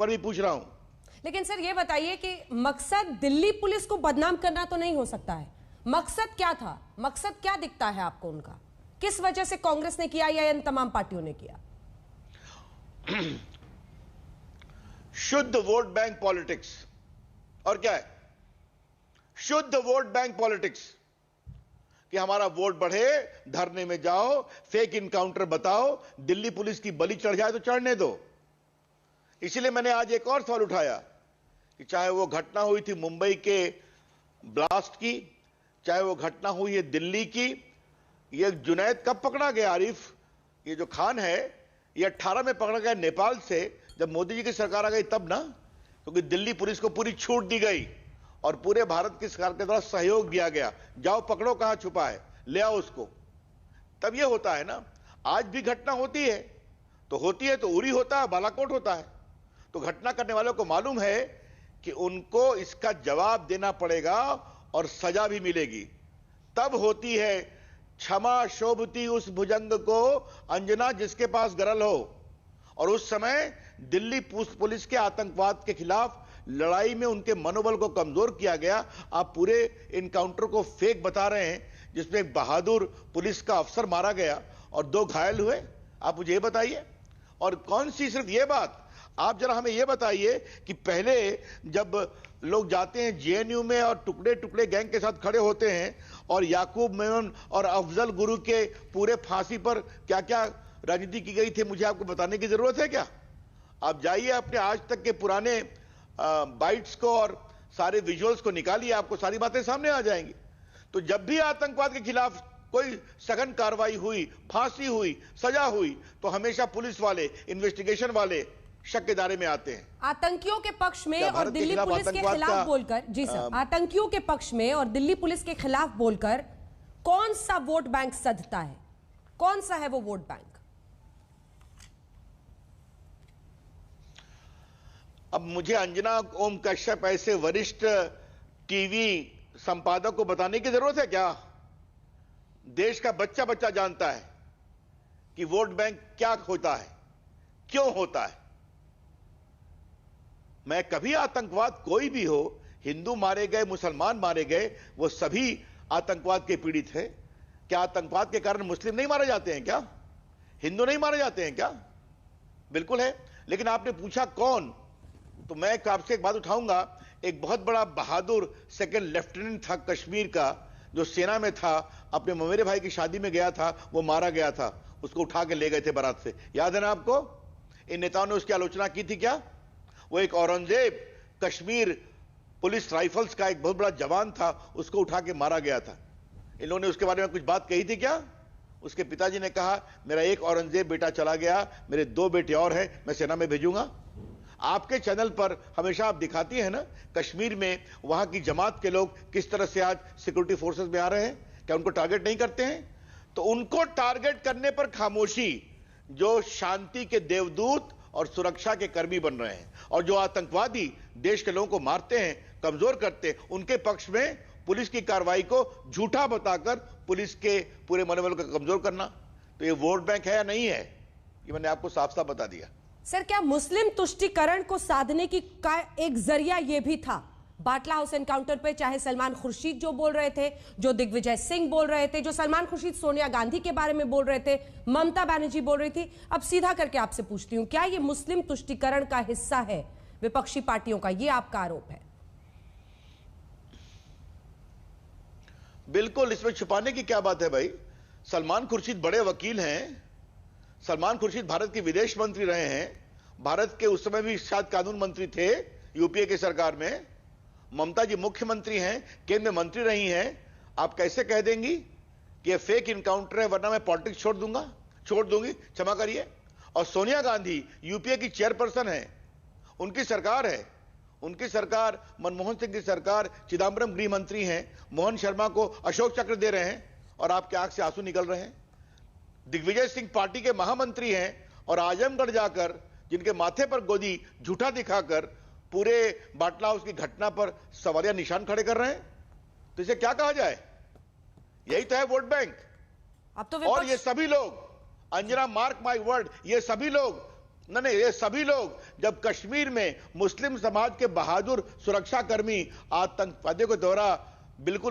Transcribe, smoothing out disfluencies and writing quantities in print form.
पर भी पूछ रहा हूं। लेकिन सर ये बताइए कि मकसद दिल्ली पुलिस को बदनाम करना तो नहीं हो सकता है। मकसद क्या था, मकसद क्या दिखता है आपको उनका? किस वजह से कांग्रेस ने किया या इन तमाम पार्टियों ने किया? शुद्ध वोट बैंक पॉलिटिक्स। और क्या है? शुद्ध वोट बैंक पॉलिटिक्स कि हमारा वोट बढ़े, धरने में जाओ, फेक इनकाउंटर बताओ, दिल्ली पुलिस की बलि चढ़ जाए तो चढ़ने दो। इसलिए मैंने आज एक और सवाल उठाया कि चाहे वो घटना हुई थी मुंबई के ब्लास्ट की, चाहे वो घटना हुई है दिल्ली की। ये जुनैद कब पकड़ा गया आरिफ? ये जो खान है ये 18 में पकड़ा गया नेपाल से, जब मोदी जी की सरकार आ गई तब ना, क्योंकि दिल्ली पुलिस को पूरी छूट दी गई और पूरे भारत की सरकार के द्वारा सहयोग दिया गया, जाओ पकड़ो कहां छुपा है, ले आओ उसको। तब ये होता है ना। आज भी घटना होती है तो उरी होता है, बालाकोट होता है। तो घटना करने वालों को मालूम है कि उनको इसका जवाब देना पड़ेगा और सजा भी मिलेगी। तब होती है क्षमा शोभती उस भुजंग को, अंजना जिसके पास गरल हो। और उस समय दिल्ली पुलिस के आतंकवाद के खिलाफ लड़ाई में उनके मनोबल को कमजोर किया गया। आप पूरे इनकाउंटर को फेक बता रहे हैं, जिसमें एक बहादुर पुलिस का अफसर मारा गया और 2 घायल हुए। आप मुझे ये बताइए। और कौन सी सिर्फ ये बात, आप जरा हमें यह बताइए कि पहले जब लोग जाते हैं जेएनयू में और टुकड़े टुकड़े गैंग के साथ खड़े होते हैं और याकूब मेमन और अफजल गुरु के पूरे फांसी पर क्या क्या राजनीति की गई थी, मुझे आपको बताने की जरूरत है क्या? आप जाइए अपने आज तक के पुराने बाइट्स को और सारे विजुअल्स को निकालिए, आपको सारी बातें सामने आ जाएंगी। तो जब भी आतंकवाद के खिलाफ कोई सघन कार्रवाई हुई, फांसी हुई, सजा हुई, तो हमेशा पुलिस वाले, इन्वेस्टिगेशन वाले शक के दायरे में आते हैं। आतंकियों के पक्ष में और दिल्ली पुलिस के खिलाफ बोलकर, जी सर, आतंकियों के पक्ष में और दिल्ली पुलिस के खिलाफ बोलकर कौन सा वोट बैंक सधता है? कौन सा है वो वोट बैंक? अब मुझे अंजना ओम कश्यप ऐसे वरिष्ठ टीवी संपादक को बताने की जरूरत है क्या? देश का बच्चा बच्चा जानता है कि वोट बैंक क्या होता है, क्यों होता है। मैं कभी आतंकवाद कोई भी हो, हिंदू मारे गए, मुसलमान मारे गए, वो सभी आतंकवाद के पीड़ित हैं। क्या आतंकवाद के कारण मुस्लिम नहीं मारे जाते हैं क्या? हिंदू नहीं मारे जाते हैं क्या? बिल्कुल है। लेकिन आपने पूछा कौन, तो मैं आपसे एक बात उठाऊंगा। एक बहुत बड़ा बहादुर सेकंड लेफ्टिनेंट था कश्मीर का, जो सेना में था, अपने ममेरे भाई की शादी में गया था, वो मारा गया था, उसको उठा के ले गए थे बारात से। याद है ना आपको? इन नेताओं ने उसकी आलोचना की थी क्या? वो एक औरंगजेब कश्मीर पुलिस राइफल्स का एक बहुत बड़ा जवान था, उसको उठा के मारा गया था। इन लोगों ने उसके बारे में कुछ बात कही थी क्या? उसके पिताजी ने कहा मेरा एक औरंगजेब बेटा चला गया, मेरे 2 बेटे और हैं, मैं सेना में भेजूंगा। आपके चैनल पर हमेशा आप दिखाती हैं ना कश्मीर में वहां की जमात के लोग किस तरह से आज सिक्योरिटी फोर्सेस में आ रहे हैं। क्या उनको टारगेट नहीं करते हैं? तो उनको टारगेट करने पर खामोशी, जो शांति के देवदूत और सुरक्षा के कर्मी बन रहे हैं और जो आतंकवादी देश के लोगों को मारते हैं, कमजोर करते हैं, उनके पक्ष में पुलिस की कार्रवाई को झूठा बताकर पुलिस के पूरे मनोबल को कमजोर करना। तो ये वोट बैंक है या नहीं है, ये मैंने आपको साफ साफ बता दिया। सर, क्या मुस्लिम तुष्टीकरण को साधने की का एक जरिया यह भी था? बाटला हाउस एनकाउंटर पे चाहे सलमान खुर्शीद जो बोल रहे थे, जो दिग्विजय सिंह बोल रहे थे, जो सलमान खुर्शीद सोनिया गांधी के बारे में बोल रहे थे, ममता बनर्जी बोल रही थी। अब सीधा करके आपसे पूछती हूं, क्या यह मुस्लिम तुष्टीकरण का हिस्सा है विपक्षी पार्टियों का? यह आपका आरोप है? बिल्कुल, इसमें छुपाने की क्या बात है भाई। सलमान खुर्शीद बड़े वकील हैं। सलमान खुर्शीद भारत के विदेश मंत्री रहे हैं, भारत के उस समय भी शायद कानून मंत्री थे यूपीए की सरकार में। ममता जी मुख्यमंत्री हैं, केंद्र में मंत्री रही हैं। आप कैसे कह देंगी कि ये फेक इनकाउंटर है, वरना मैं पॉलिटिक्स छोड़ दूंगी, क्षमा करिए। और सोनिया गांधी यूपीए की चेयरपर्सन है, उनकी सरकार है, उनकी सरकार, मनमोहन सिंह की सरकार, चिदम्बरम गृह मंत्री हैं, मोहन शर्मा को अशोक चक्र दे रहे हैं और आपके आंख से आंसू निकल रहे हैं। दिग्विजय सिंह पार्टी के महामंत्री हैं और आजमगढ़ जाकर जिनके माथे पर गोदी झूठा दिखाकर पूरे बाटला हाउस की घटना पर सवालिया निशान खड़े कर रहे हैं। तो इसे क्या कहा जाए? यही तो है वोट बैंक। अब तो और ये सभी लोग, अंजना मार्क माय वर्ड, ये सभी लोग नहीं, ये सभी लोग जब कश्मीर में मुस्लिम समाज के बहादुर सुरक्षाकर्मी आतंकवादियों के द्वारा बिल्कुल